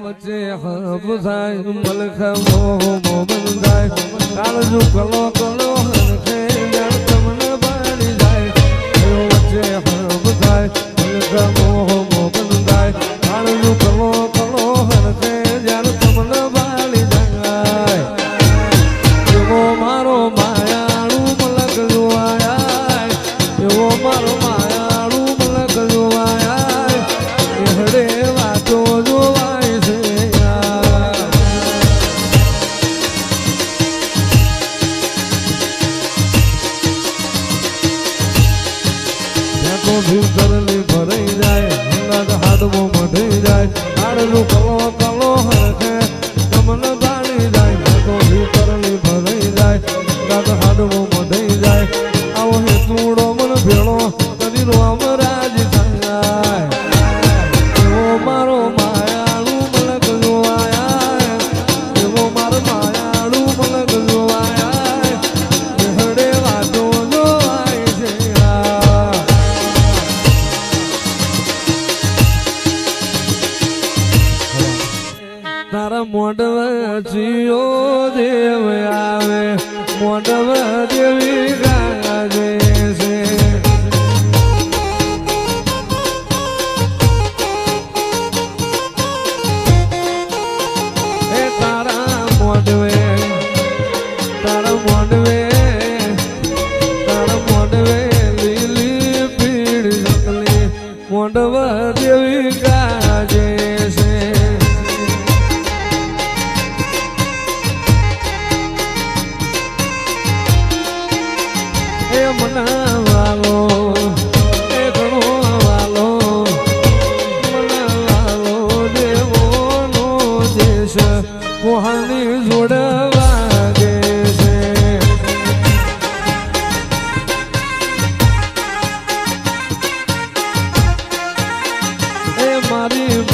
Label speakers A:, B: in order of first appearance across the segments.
A: વચ્ચે હબ થાય મલખ મોહ બંધાય કાળજુ કલો કલો હરખે જાણ તમને બાળી જાય વચ્ચે હબ થાય મલખ મોહ બંધાય કાળજુ કલો કલો હરખે જાણ તમને બાળી જાય એવો મારો માયાળુ મલક જોવાય એવો મારો માયાળુ મલક જોવાય હડે વાતો જોવાય છે ભીતરલી ભરાઈ જાય હંગાત હાડવો મઢી જાય હાડલું કલો કલો હરખે તમને બાળી જાય તો ભીતરલી ભરાઈ જાય હંગાત હાડવો મઢી જાય આવો હેતુડો મન ભેળો કરી રોમ રાજ થાય એવો મારો માયાળુ મલક જોવાય એવો મારો માયાળુ મલક જોવાય હડે વાતો જોવાય છે તારા મોઢવ જીઓ દેવ આવે મોઢવ દેવી ગાજે છે એ તારા મોઢવે લીલી પીળ જંગલી મોઢવ દેવી ગાજે છે મનાવાલો એ ઘણો વાલો મનાવાલો દેવોનો દેશ મોહાની જોડવા દે છે એ મારી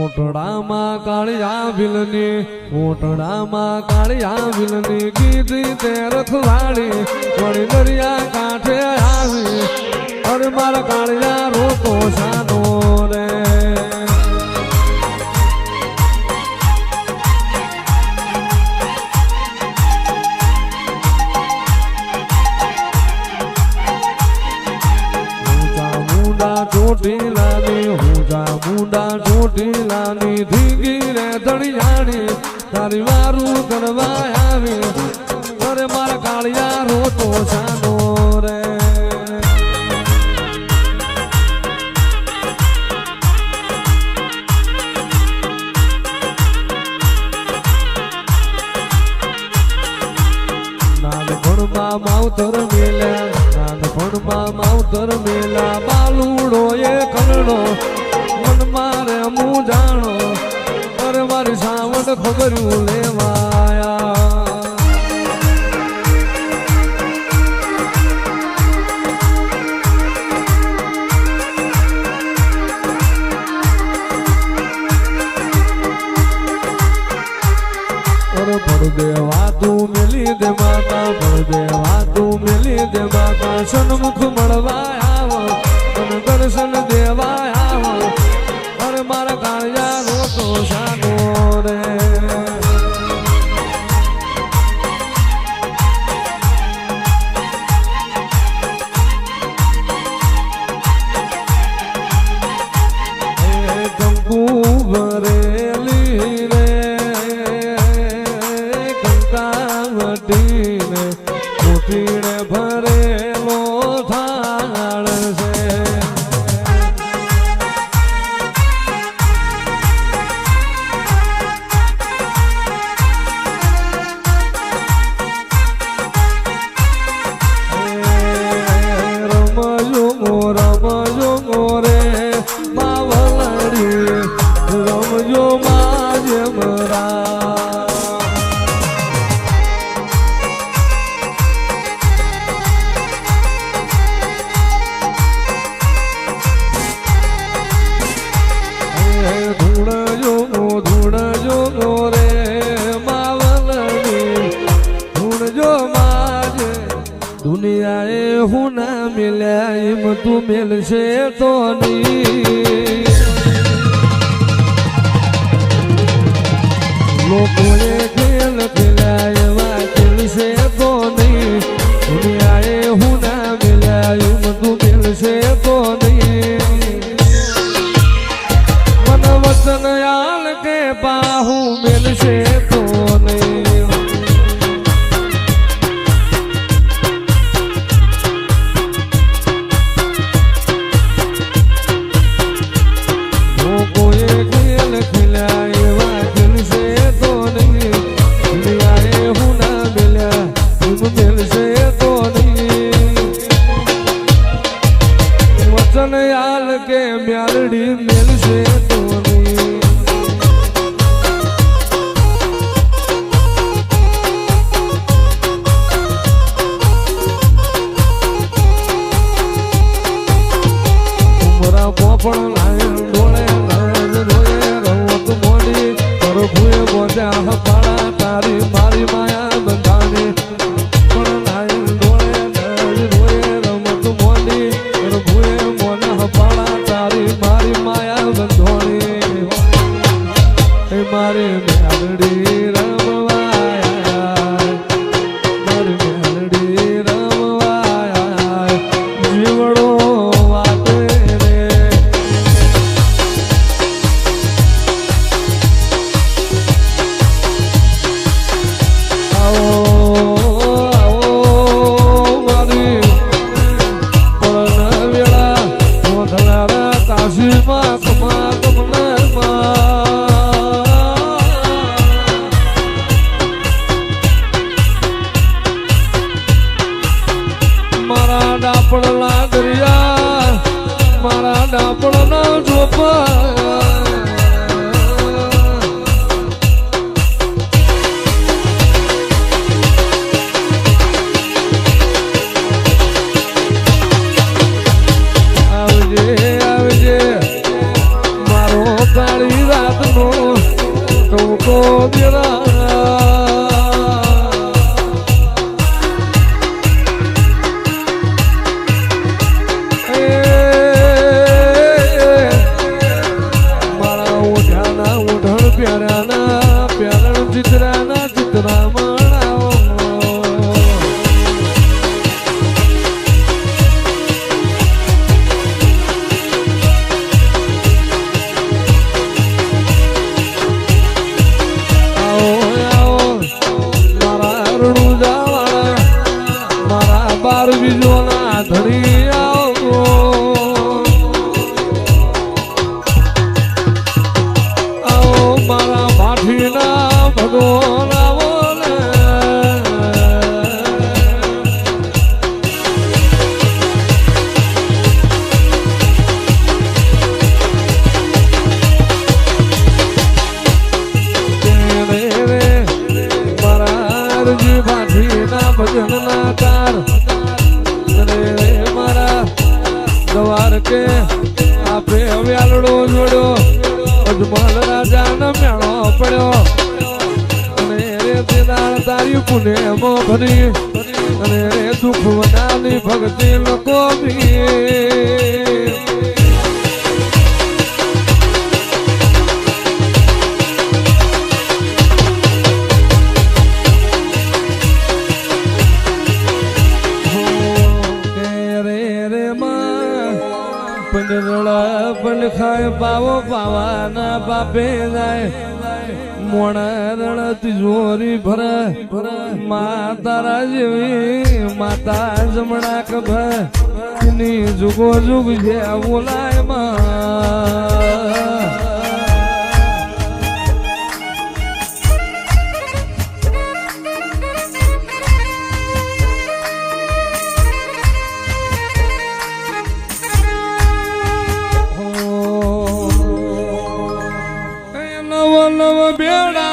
A: ઓટડામાં કાળિયા ભીલની ઓટડામાં કાળિયા ભીલની કીધી તે રખવાડી વળી દરિયા કાંઠે આવી અરે મારા કાળિયા રોતો સાનો રે મુંડા ચોટીલાની ધીગી રે ધણિયાણી તારી વારું કરવા આવી અરે મારા કાળિયા રોતો સાનો રે નાનપણમાં માવતર મેલા બાલુડો એ કનડો મારે હું જાણો અરે મારી સાવડ ખબરું લેવાયા અરે પડદેવા તું મેલી દે માતા પડદેવા તું મેલી દે માતા સન્મુખ મળવા આવો અને દર્શન દેવા આવો મારા કાળિયા રોતો સાનો રે કંકુ ભરેલી રે કંકાવટીને મોટીને ભરેલો થાળ છે દુનિયાએ હું ના મિલ્યા એમ તું મિલશે તો નહીં લોકોએ ખેલ ખેલ્યા એવા ખેલશે તો નહીં દુનિયાએ હું ના મેલ્યા એવું બધું ખેલશે તો નહીં મન વચન યાલ કે બાહુ મેલશે તો નહીં લોકોએ ખેલ ખેલ્યા એવા ખેલશે તો નહીં દુનિયાએ હું ના મેલ્યા એવું મેલશે તો નહીં વચન યાલ કે મ્યાલડી મેલશે તો નહીં ઉમરા પોપણ લાયણ ડોળે રોયે રવત મોડી પરભુએ બોજા હપાડા તારી મારી માયા બંધાણી પણ લાયણ ડોળે રોયે રમત મોડી પરભુએ મોના હપાડા તારી મારી માયા બંધોણી મારી મેલડી રમવાયા મારી મેલડી રમવાયા જીવડો વાતે રે આવો મારી પરન વેળા મોઢનારા કાશીમાં કમા મારા ડાપણના દરિયા મારા ડાપણના ચોપા આવજે આવજે મારો કાળી રાતનો ટૂંકો દેરા પ્યારાના પ્યારણ ચિત્રાના ચિત્રામણ મારા રણું જાવાળા મારા બાર બીજોના ધણી આવો મારા ભાઠીના ભગવાન આવો ને મારા અરજી ભાઠીના ભજનના કાર મારા દવાર કે આપે વ્યાલડો જોડ્યો અજમલ રાજાનો મેળો પડ્યો અને રે તેદાર તારી પુણ્યમો ભરી અને રે દુઃખ વનાની ભક્તિ લોકો પંડરડા પંડ ખાય પાવો પાવાના બાપે જાય મોણા રણ તિજોરી ભરે માતારા જેવી માતા જમણા કભર ની જુગો જુગ જે બોલાય માં નવ બેડા